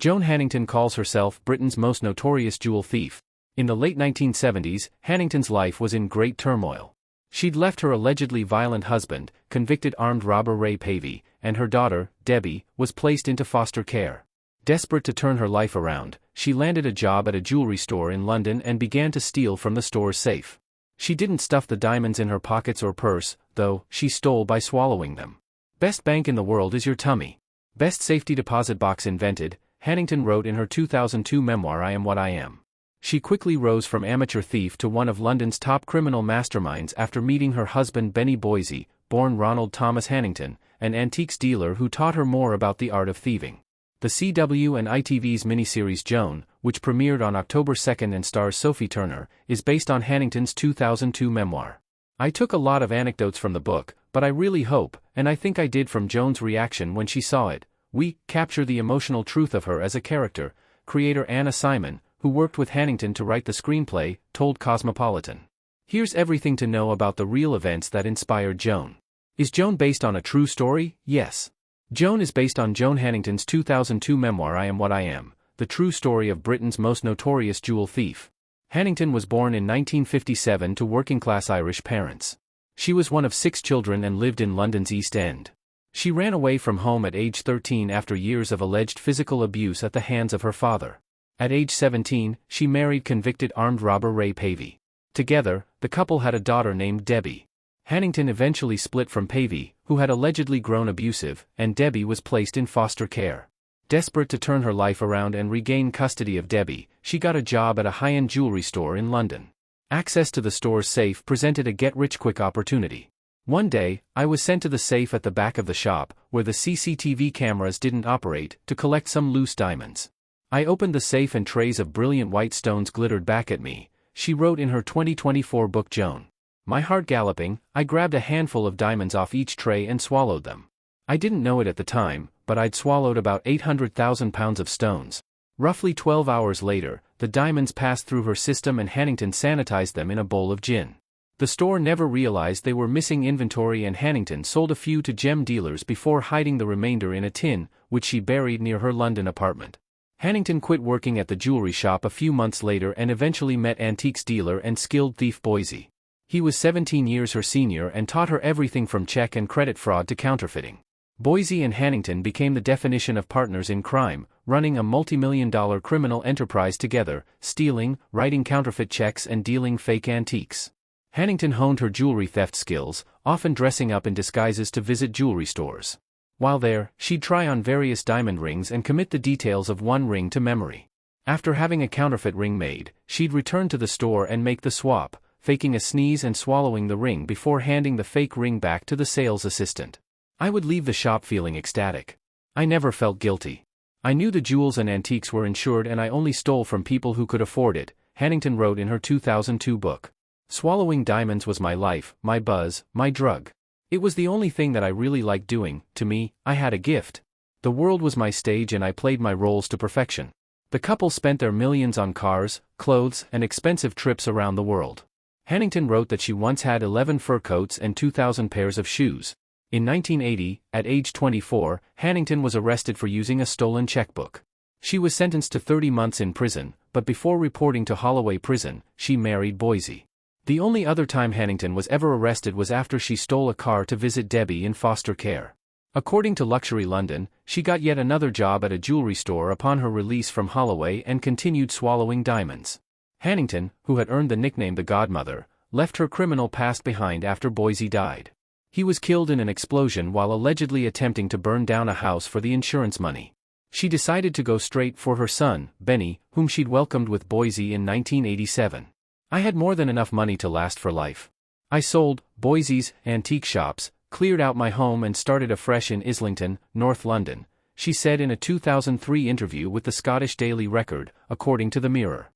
Joan Hannington calls herself Britain's most notorious jewel thief. In the late 1970s, Hannington's life was in great turmoil. She'd left her allegedly violent husband, convicted armed robber Ray Pavey, and her daughter, Debbie, was placed into foster care. Desperate to turn her life around, she landed a job at a jewelry store in London and began to steal from the store's safe. She didn't stuff the diamonds in her pockets or purse, though. She stole by swallowing them. "Best bank in the world is your tummy. Best safety deposit box invented," Hannington wrote in her 2002 memoir I Am What I Am. She quickly rose from amateur thief to one of London's top criminal masterminds after meeting her husband Benny Boise, born Ronald Thomas Hannington, an antiques dealer who taught her more about the art of thieving. The CW and ITV's miniseries Joan, which premiered on October 2 and stars Sophie Turner, is based on Hannington's 2002 memoir. I took a lot of anecdotes from the book, but I really hope, and I think I did from Joan's reaction when she saw it, we capture the emotional truth of her as a character, creator Anna Simon, who worked with Hannington to write the screenplay, told Cosmopolitan. Here's everything to know about the real events that inspired Joan. Is Joan based on a true story? Yes. Joan is based on Joan Hannington's 2002 memoir I Am What I Am, the true story of Britain's most notorious jewel thief. Hannington was born in 1957 to working-class Irish parents. She was one of 6 children and lived in London's East End. She ran away from home at age 13 after years of alleged physical abuse at the hands of her father. At age 17, she married convicted armed robber Ray Pavey. Together, the couple had a daughter named Debbie. Hannington eventually split from Pavey, who had allegedly grown abusive, and Debbie was placed in foster care. Desperate to turn her life around and regain custody of Debbie, she got a job at a high-end jewelry store in London. Access to the store's safe presented a get-rich-quick opportunity. One day, I was sent to the safe at the back of the shop, where the CCTV cameras didn't operate, to collect some loose diamonds. I opened the safe and trays of brilliant white stones glittered back at me, she wrote in her 2024 book Joan. My heart galloping, I grabbed a handful of diamonds off each tray and swallowed them. I didn't know it at the time, but I'd swallowed about 800,000 pounds of stones. Roughly 12 hours later, the diamonds passed through her system and Hannington sanitized them in a bowl of gin. The store never realized they were missing inventory and Hannington sold a few to gem dealers before hiding the remainder in a tin, which she buried near her London apartment. Hannington quit working at the jewelry shop a few months later and eventually met antiques dealer and skilled thief Boise. He was 17 years her senior and taught her everything from check and credit fraud to counterfeiting. Boise and Hannington became the definition of partners in crime, running a multi-million-dollar criminal enterprise together, stealing, writing counterfeit checks and dealing fake antiques. Hannington honed her jewelry theft skills, often dressing up in disguises to visit jewelry stores. While there, she'd try on various diamond rings and commit the details of one ring to memory. After having a counterfeit ring made, she'd return to the store and make the swap, faking a sneeze and swallowing the ring before handing the fake ring back to the sales assistant. I would leave the shop feeling ecstatic. I never felt guilty. I knew the jewels and antiques were insured and I only stole from people who could afford it, Hannington wrote in her 2002 book. Swallowing diamonds was my life, my buzz, my drug. It was the only thing that I really liked doing. To me, I had a gift. The world was my stage and I played my roles to perfection. The couple spent their millions on cars, clothes, and expensive trips around the world. Hannington wrote that she once had 11 fur coats and 2,000 pairs of shoes. In 1980, at age 24, Hannington was arrested for using a stolen checkbook. She was sentenced to 30 months in prison, but before reporting to Holloway Prison, she married Boise. The only other time Hannington was ever arrested was after she stole a car to visit Debbie in foster care. According to Luxury London, she got yet another job at a jewelry store upon her release from Holloway and continued swallowing diamonds. Hannington, who had earned the nickname the Godmother, left her criminal past behind after Boise died. He was killed in an explosion while allegedly attempting to burn down a house for the insurance money. She decided to go straight for her son, Benny, whom she'd welcomed with Boise in 1987. I had more than enough money to last for life. I sold Boise's antique shops, cleared out my home and started afresh in Islington, North London, she said in a 2003 interview with the Scottish Daily Record, according to the Mirror.